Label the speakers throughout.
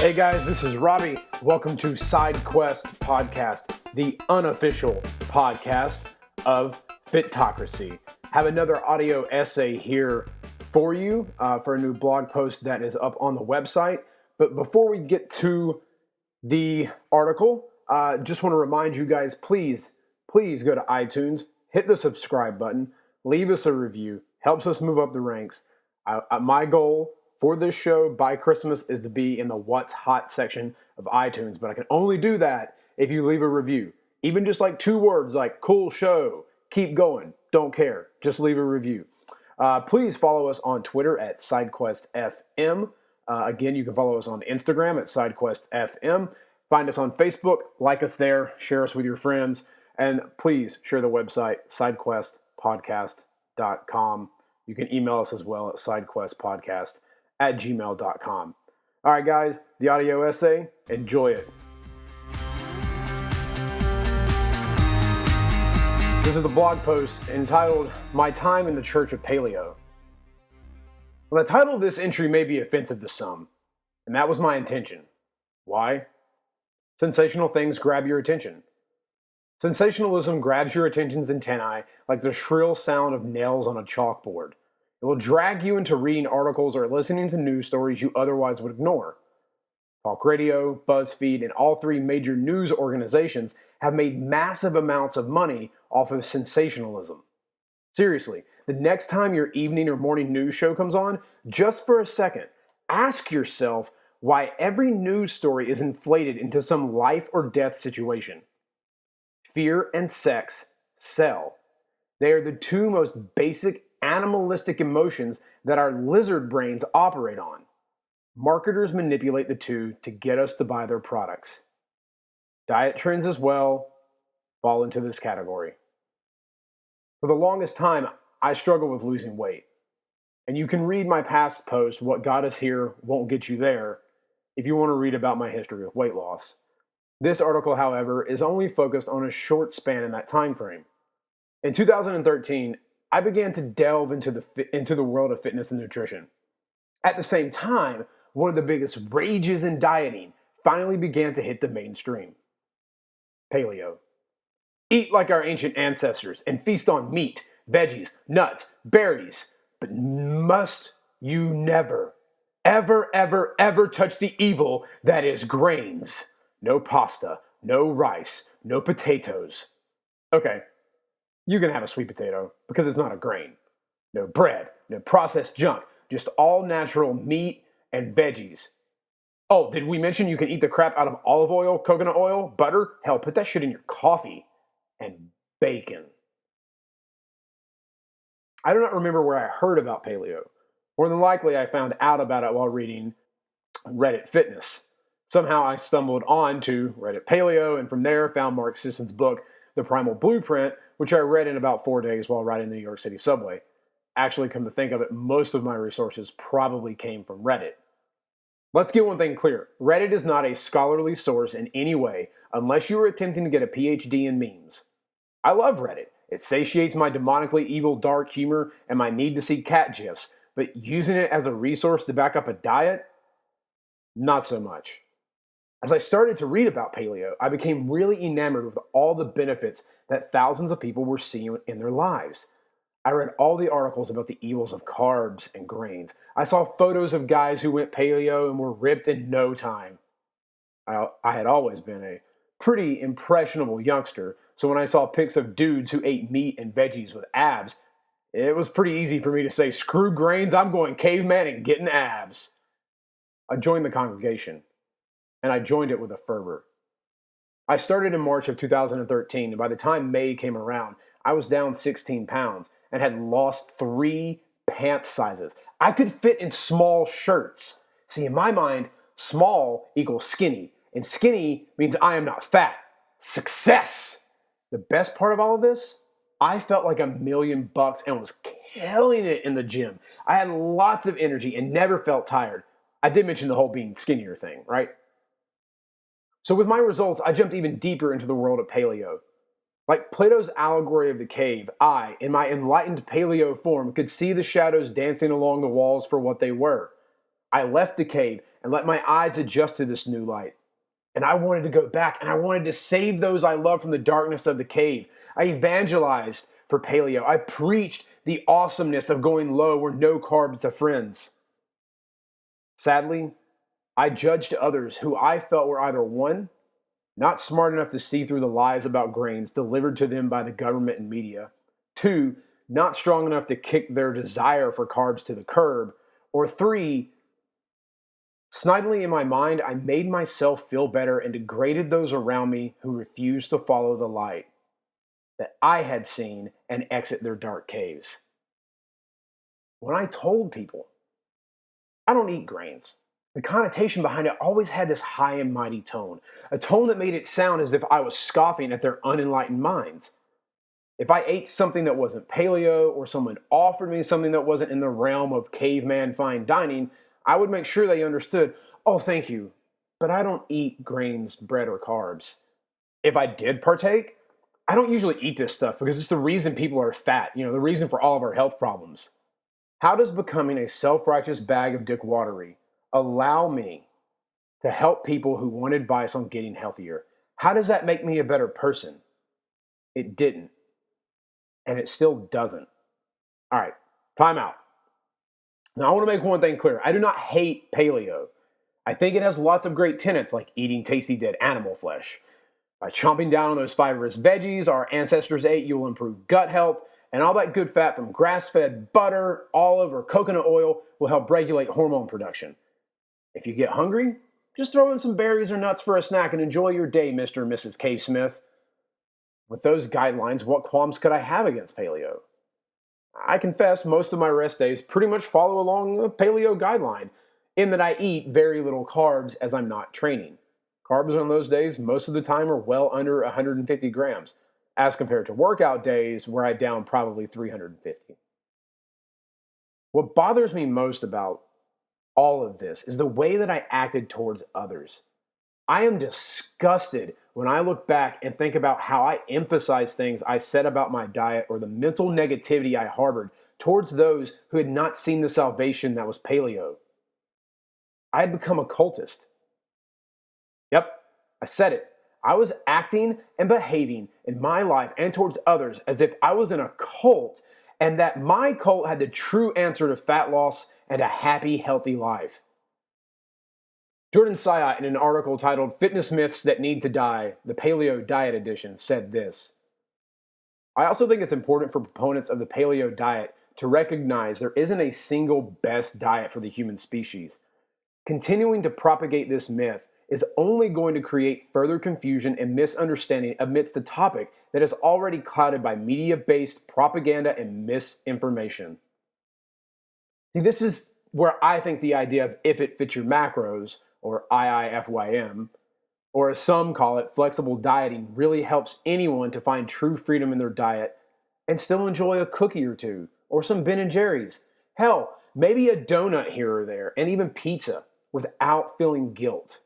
Speaker 1: Hey guys, this is Robbie. Welcome to Side Quest Podcast, the unofficial podcast of Fitocracy. Have another audio essay here for you for a new blog post that is up on the website. But before we get to the article, just want to remind you guys, please go to iTunes, hit the subscribe button, leave us a review, helps us move up the ranks. My goal for this show by Christmas is to be in the What's Hot section of iTunes, but I can only do that if you leave a review. Even just like 2 words like cool show, keep going, don't care, just leave a review. Please follow us on Twitter at SideQuestFM. Again, you can follow us on Instagram at SideQuestFM. Find us on Facebook, like us there, share us with your friends, and please share the website, sidequestpodcast.com. You can email us as well at sidequestpodcast@gmail.com. All right, guys, the audio essay, enjoy it. This is the blog post entitled, My Time in the Church of Paleo. Well, the title of this entry may be offensive to some, and that was my intention. Why? Sensational things grab your attention. Sensationalism grabs your attention's antennae like the shrill sound of nails on a chalkboard. It will drag you into reading articles or listening to news stories you otherwise would ignore. Talk radio, BuzzFeed, and all 3 major news organizations have made massive amounts of money off of sensationalism. Seriously, the next time your evening or morning news show comes on, just for a second, ask yourself why every news story is inflated into some life or death situation. Fear and sex sell. They are the 2 most basic animalistic emotions that our lizard brains operate on. Marketers manipulate the 2 to get us to buy their products. Diet trends as well fall into this category. For the longest time, I struggled with losing weight. And you can read my past post, What Got Us Here Won't Get You There, if you want to read about my history with weight loss. This article, however, is only focused on a short span in that time frame. In 2013, I began to delve into the world of fitness and nutrition. At the same time, one of the biggest rages in dieting finally began to hit the mainstream. Paleo. Eat like our ancient ancestors and feast on meat, veggies, nuts, berries, but must you never, ever touch the evil that is grains. No pasta, no rice, no potatoes. Okay, you can have a sweet potato because it's not a grain. No bread, no processed junk, just all natural meat and veggies. Oh, did we mention you can eat the crap out of olive oil, coconut oil, butter? Hell, put that shit in your coffee. And bacon. I do not remember where I heard about paleo. More than likely, I found out about it while reading Reddit Fitness. Somehow I stumbled on to Reddit Paleo, and from there found Mark Sisson's book, The Primal Blueprint, which I read in about 4 days while riding the New York City subway. Actually, come to think of it, most of my resources probably came from Reddit. Let's get one thing clear. Reddit is not a scholarly source in any way, unless you are attempting to get a PhD in memes. I love Reddit. It satiates my demonically evil dark humor and my need to see cat gifs, but using it as a resource to back up a diet? Not so much. As I started to read about paleo, I became really enamored with all the benefits that thousands of people were seeing in their lives. I read all the articles about the evils of carbs and grains. I saw photos of guys who went paleo and were ripped in no time. I had always been a pretty impressionable youngster, so when I saw pics of dudes who ate meat and veggies with abs, it was pretty easy for me to say, screw grains, I'm going caveman and getting abs. I joined the congregation, and I joined it with a fervor. I started in March of 2013, and by the time May came around, I was down 16 pounds and had lost 3 pant sizes. I could fit in small shirts. See, in my mind, small equals skinny, and skinny means I am not fat. Success! The best part of all of this, I felt like $1,000,000 and was killing it in the gym. I had lots of energy and never felt tired. I did mention the whole being skinnier thing, right? So with my results, I jumped even deeper into the world of paleo. Like Plato's allegory of the cave, I, in my enlightened paleo form, could see the shadows dancing along the walls for what they were. I left the cave and let my eyes adjust to this new light. And I wanted to go back, and I wanted to save those I love from the darkness of the cave. I evangelized for paleo. I preached the awesomeness of going low or no carbs to friends. Sadly, I judged others who I felt were either one, not smart enough to see through the lies about grains delivered to them by the government and media, two, not strong enough to kick their desire for carbs to the curb, or three, snidely in my mind, I made myself feel better and degraded those around me who refused to follow the light that I had seen and exit their dark caves. When I told people, I don't eat grains, the connotation behind it always had this high and mighty tone, a tone that made it sound as if I was scoffing at their unenlightened minds. If I ate something that wasn't paleo or someone offered me something that wasn't in the realm of caveman fine dining, I would make sure they understood, oh, thank you, but I don't eat grains, bread, or carbs. If I did partake, I don't usually eat this stuff because it's the reason people are fat, the reason for all of our health problems. How does becoming a self-righteous bag of dickwatery allow me to help people who want advice on getting healthier? How does that make me a better person? It didn't. And it still doesn't. All right, time out. Now, I want to make one thing clear. I do not hate paleo. I think it has lots of great tenets, like eating tasty dead animal flesh. By chomping down on those fibrous veggies our ancestors ate, you will improve gut health, and all that good fat from grass-fed butter, olive, or coconut oil will help regulate hormone production. If you get hungry, just throw in some berries or nuts for a snack and enjoy your day, Mr. and Mrs. Cave Smith. With those guidelines, what qualms could I have against paleo? I confess most of my rest days pretty much follow along the paleo guideline, in that I eat very little carbs as I'm not training. Carbs on those days most of the time are well under 150 grams, as compared to workout days where I down probably 350. What bothers me most about all of this is the way that I acted towards others. I am disgusted when I look back and think about how I emphasized things I said about my diet or the mental negativity I harbored towards those who had not seen the salvation that was paleo. I had become a cultist. Yep, I said it. I was acting and behaving in my life and towards others as if I was in a cult and that my cult had the true answer to fat loss and a happy, healthy life. Jordan Syatt, in an article titled Fitness Myths That Need to Die, the Paleo Diet Edition, said this: I also think it's important for proponents of the paleo diet to recognize there isn't a single best diet for the human species. Continuing to propagate this myth is only going to create further confusion and misunderstanding amidst a topic that is already clouded by media-based propaganda and misinformation. See, this is where I think the idea of if it fits your macros, or IIFYM, or as some call it, flexible dieting, really helps anyone to find true freedom in their diet and still enjoy a cookie or two, or some Ben & Jerry's. Hell, maybe a donut here or there, and even pizza, without feeling guilt.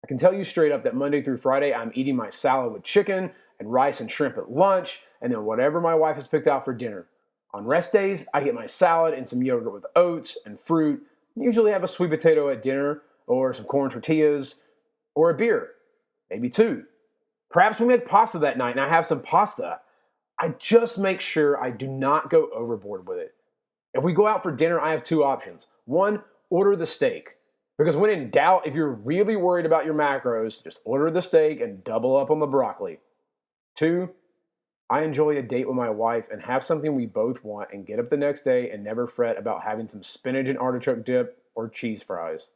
Speaker 1: I can tell you straight up that Monday through Friday, I'm eating my salad with chicken and rice and shrimp at lunch, and then whatever my wife has picked out for dinner. On rest days, I get my salad and some yogurt with oats and fruit. Usually have a sweet potato at dinner, or some corn tortillas, or a beer, maybe two. Perhaps we make pasta that night and I have some pasta. I just make sure I do not go overboard with it. If we go out for dinner, I have two options. One, order the steak. Because when in doubt, if you're really worried about your macros, just order the steak and double up on the broccoli. Two, I enjoy a date with my wife and have something we both want and get up the next day and never fret about having some spinach and artichoke dip or cheese fries.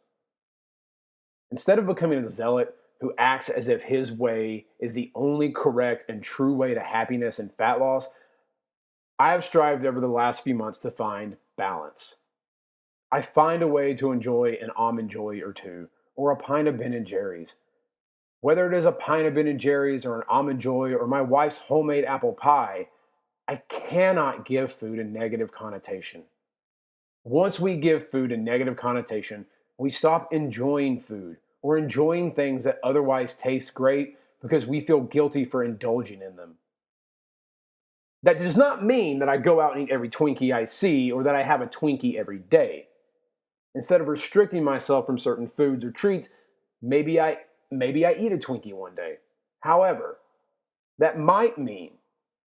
Speaker 1: Instead of becoming a zealot who acts as if his way is the only correct and true way to happiness and fat loss, I have strived over the last few months to find balance. I find a way to enjoy an almond joy or two, or a pint of Ben & Jerry's. Whether it is a pint of Ben & Jerry's or an almond joy or my wife's homemade apple pie, I cannot give food a negative connotation. Once we give food a negative connotation, we stop enjoying food or enjoying things that otherwise taste great because we feel guilty for indulging in them. That does not mean that I go out and eat every Twinkie I see or that I have a Twinkie every day. Instead of restricting myself from certain foods or treats, maybe I eat a Twinkie one day. However, that might mean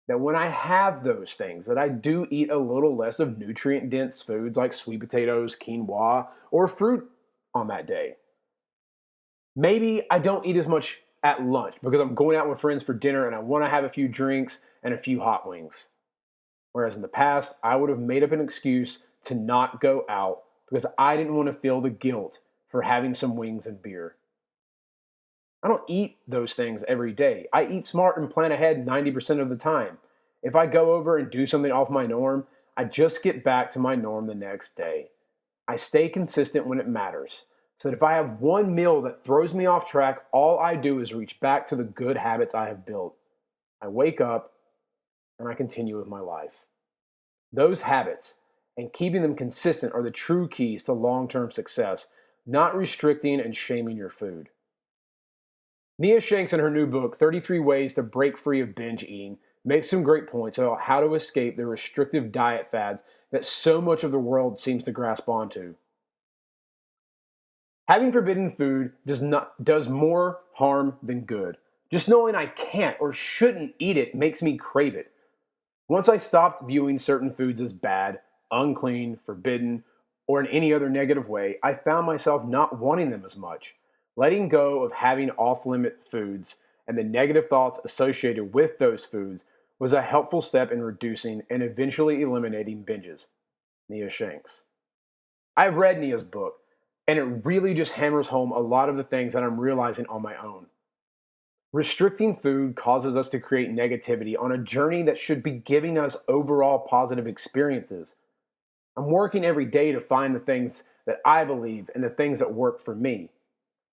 Speaker 1: that when I have those things, that I do eat a little less of nutrient-dense foods like sweet potatoes, quinoa, or fruit on that day. Maybe I don't eat as much at lunch because I'm going out with friends for dinner and I want to have a few drinks and a few hot wings. Whereas in the past, I would have made up an excuse to not go out because I didn't want to feel the guilt for having some wings and beer. I don't eat those things every day. I eat smart and plan ahead 90% of the time. If I go over and do something off my norm, I just get back to my norm the next day. I stay consistent when it matters, so that if I have one meal that throws me off track, all I do is reach back to the good habits I have built. I wake up and I continue with my life. Those habits and keeping them consistent are the true keys to long-term success, not restricting and shaming your food. Nia Shanks, in her new book, 33 Ways to Break Free of Binge Eating, makes some great points about how to escape the restrictive diet fads that so much of the world seems to grasp onto. Having forbidden food does more harm than good. Just knowing I can't or shouldn't eat it makes me crave it. Once I stopped viewing certain foods as bad, unclean, forbidden, or in any other negative way, I found myself not wanting them as much. Letting go of having off-limit foods and the negative thoughts associated with those foods was a helpful step in reducing and eventually eliminating binges. Nia Shanks. I've read Nia's book, and it really just hammers home a lot of the things that I'm realizing on my own. Restricting food causes us to create negativity on a journey that should be giving us overall positive experiences. I'm working every day to find the things that I believe and the things that work for me.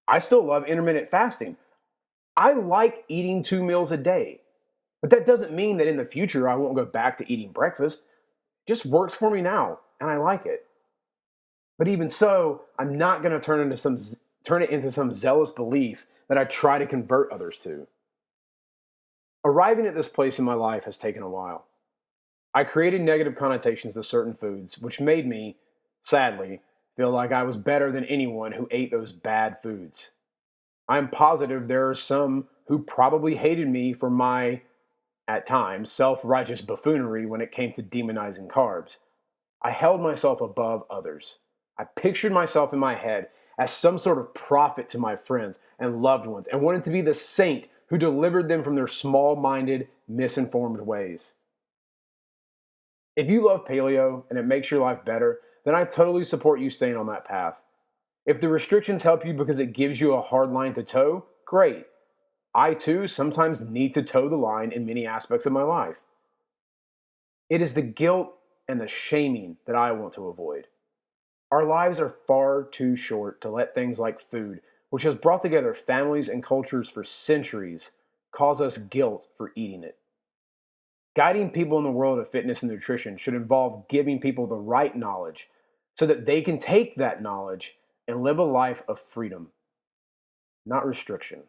Speaker 1: I still love intermittent fasting. I like eating 2 meals a day. But that doesn't mean that in the future I won't go back to eating breakfast. It just works for me now, and I like it. But even so, I'm not going to turn it into some zealous belief that I try to convert others to. Arriving at this place in my life has taken a while. I created negative connotations to certain foods, which made me, sadly, feel like I was better than anyone who ate those bad foods. I am positive there are some who probably hated me for my, at times, self-righteous buffoonery when it came to demonizing carbs. I held myself above others. I pictured myself in my head as some sort of prophet to my friends and loved ones and wanted to be the saint who delivered them from their small-minded, misinformed ways. If you love paleo and it makes your life better, then I totally support you staying on that path. If the restrictions help you because it gives you a hard line to toe, great. I too sometimes need to toe the line in many aspects of my life. It is the guilt and the shaming that I want to avoid. Our lives are far too short to let things like food, which has brought together families and cultures for centuries, cause us guilt for eating it. Guiding people in the world of fitness and nutrition should involve giving people the right knowledge so that they can take that knowledge and live a life of freedom, not restriction.